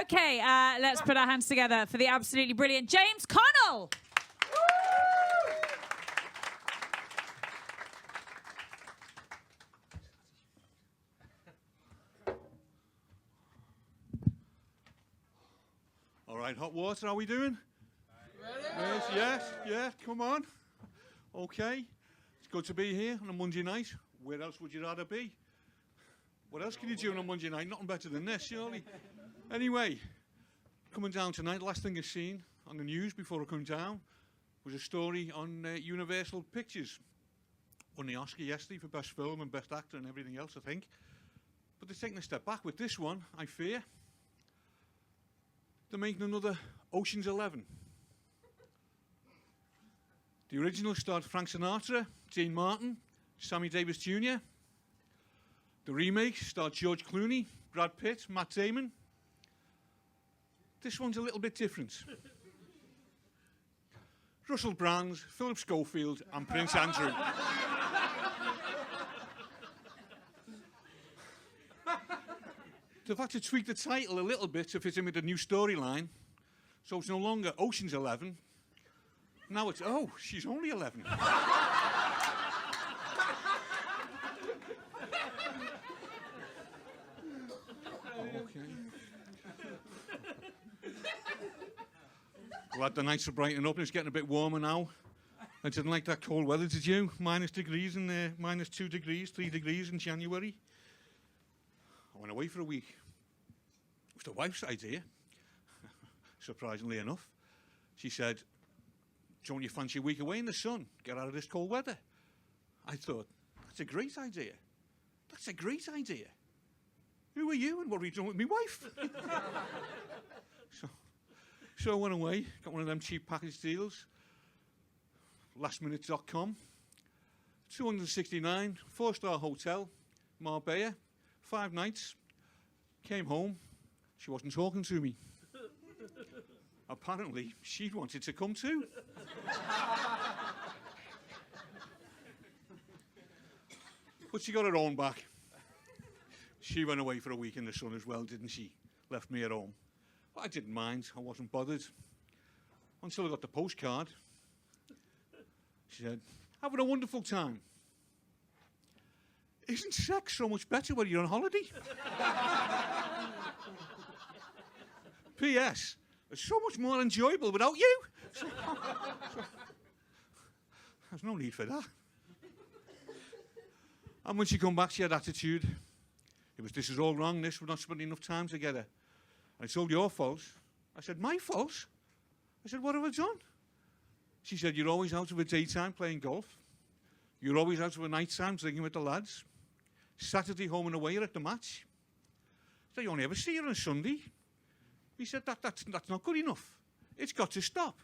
Okay, let's put our hands together for the absolutely brilliant James Connell. All right, Hot Water, how are we doing? Yes, come on. Okay, it's good to be here on a Monday night. Where else would you rather be? What else can you do on a Monday night? Nothing better than this, surely. Anyway, coming down tonight, last thing I seen on the news before I come down was a story on Universal Pictures. Won the Oscar yesterday for Best Film and Best Actor and everything else, I think. But they're taking a step back with this one, I fear. They're making another Ocean's 11. The original starred Frank Sinatra, Dean Martin, Sammy Davis Jr. The remake starred George Clooney, Brad Pitt, Matt Damon. This one's a little bit different. Russell Brand, Philip Schofield, and Prince Andrew. They've had to tweak the title a little bit to fit in with the new storyline, so it's no longer Ocean's 11. Now it's, oh, she's only 11. Okay. Glad the nights are brightening up and it's getting a bit warmer now. I didn't like that cold weather, did you? -degrees and -2 degrees, 3 degrees in January. I went away for a week. It was the wife's idea, surprisingly enough. She said, don't you fancy a week away in the sun? Get out of this cold weather. I thought, that's a great idea. That's a great idea. Who are you and what are you doing with my wife? So I went away, got one of them cheap package deals. Lastminute.com. 269, 4-star hotel, Marbella, 5 nights. Came home, she wasn't talking to me. Apparently, she wanted to come too. But she got her own back. She went away for a week in the sun as well, didn't she? Left me at home. But I didn't mind, I wasn't bothered. Until I got the postcard. She said, having a wonderful time. Isn't sex so much better when you're on holiday? P.S. It's so much more enjoyable without you. There's no need for that. And when she come back, she had attitude. It was, this is all wrong, this, we're not spending enough time together. And it's all your fault. I said, my fault? I said, what have I done? She said, you're always out of a daytime playing golf. You're always out of a nighttime drinking with the lads. Saturday home and away, you're at the match. So you only ever see her on a Sunday. He said, that's not good enough. It's got to stop.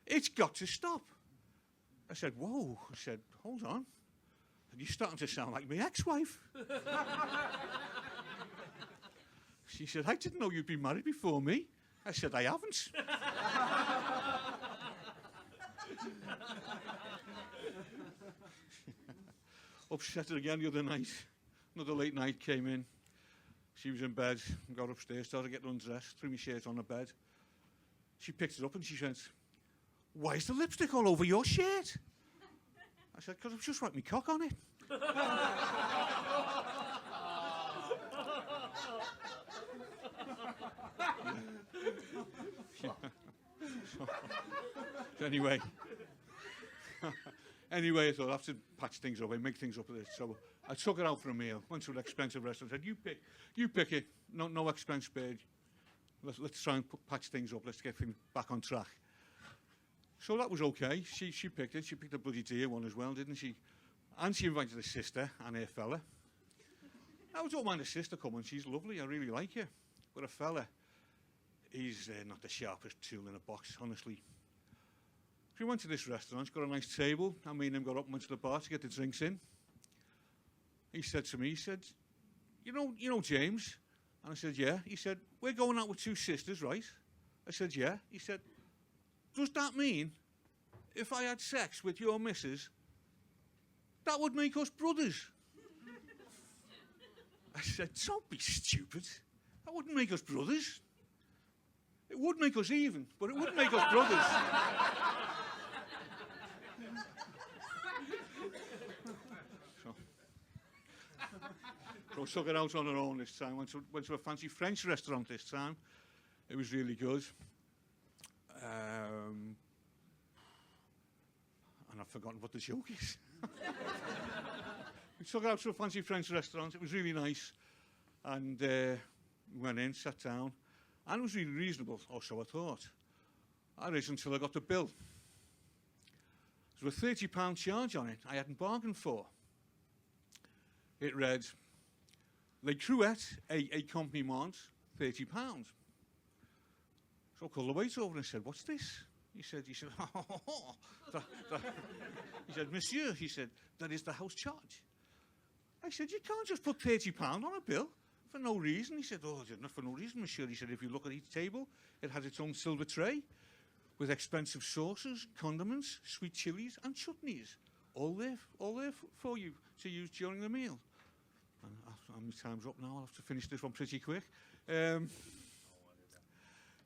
It's got to stop. I said, whoa. I said, hold on. You're starting to sound like my ex-wife. She said, I didn't know you'd been married before me. I said, I haven't. Upset her again the other night. Another late night came in. She was in bed, got upstairs, started getting undressed, threw my shirt on the bed. She picked it up and she said, why is the lipstick all over your shirt? I said, because I've just wiped my cock on it. So anyway, I thought I'd have to patch things up, make things up with it. So I took her out for a meal, went to an expensive restaurant, said, you pick it, no expense paid. Let's try and patch things up, let's get things back on track. So that was okay. She picked it. She picked a bloody dear one as well, didn't she? And she invited her sister and her fella. I don't mind her sister coming. She's lovely. I really like her. But her fella, he's not the sharpest tool in a box, honestly. So we went to this restaurant. It's got a nice table. I mean, him got up and went to the bar to get the drinks in. He said to me, he said, you know James? And I said, yeah. He said, we're going out with 2 sisters, right? I said, yeah. He said, does that mean if I had sex with your missus, that would make us brothers? I said, don't be stupid. That wouldn't make us brothers. would make us even, but it wouldn't make us brothers. So took it out on our own this time. Went to a fancy French restaurant this time. It was really good. And I've forgotten what the joke is. We took it out to a fancy French restaurant. It was really nice. And we went in, sat down. And it was really reasonable, or so I thought. I read until I got the bill. There was a £30 charge on it I hadn't bargained for. It read, Les Cruettes et Accompaniment, £30. So I called the waiter over and said, what's this? He said, he said, Monsieur, he said, that is the house charge. I said, you can't just put £30 on a bill for no reason. He said, oh, not for no reason, monsieur. He said, if you look at each table, it has its own silver tray with expensive sauces, condiments, sweet chilies and chutneys. All there for you to use during the meal. And my time's up now. I'll have to finish this one pretty quick.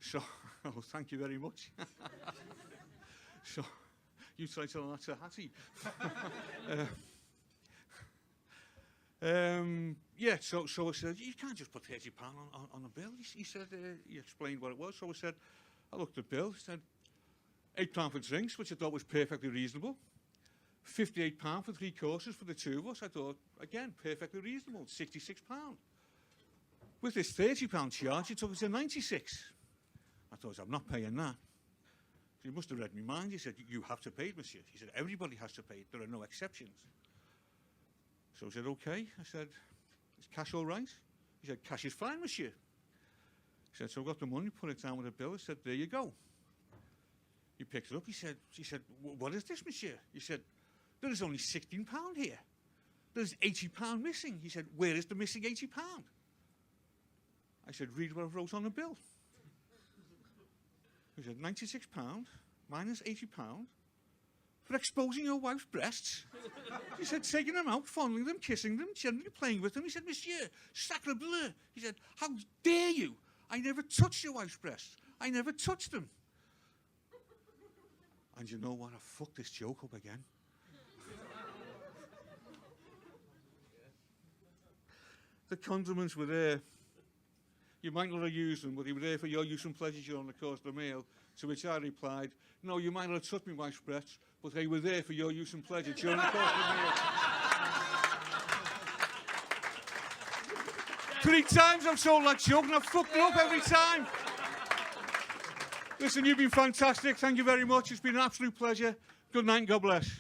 So, oh, thank you very much. So, you try telling that to Hattie. Yeah, so I said, you can't just put £30 on a bill. He said, he explained what it was. So I looked at the bill. He said, £8 for drinks, which I thought was perfectly reasonable. £58 for 3 courses for the two of us. I thought, again, perfectly reasonable. £66. With this £30 charge, it took us to £96. I thought, I'm not paying that. So he must have read my mind. He said, you have to pay it, monsieur. He said, everybody has to pay it. There are no exceptions. So I said, okay. I said, is cash all right? He said, cash is fine, monsieur. He said, so I got the money, put it down with a bill. I said, there you go. He picked it up. He said, what is this, monsieur? He said, there is only £16 here. There's £80 missing. He said, where is the missing £80? I said, read what I wrote on the bill. He said, £96 minus £80 for exposing your wife's breasts. He said, taking them out, fondling them, kissing them, generally playing with them. He said, monsieur, sacre bleu. He said, how dare you? I never touched your wife's breasts. I never touched them. And you know what? I fucked this joke up again. The condiments were there. You might not have used them, but they were there for your use and pleasure during the course of the meal. To which I replied, no, you might not have touched me wife's breasts, but they were there for your use and pleasure during the course of the meal. 3 times I've told that joke and I've fucked it up every time. Listen, you've been fantastic. Thank you very much. It's been an absolute pleasure. Good night and God bless.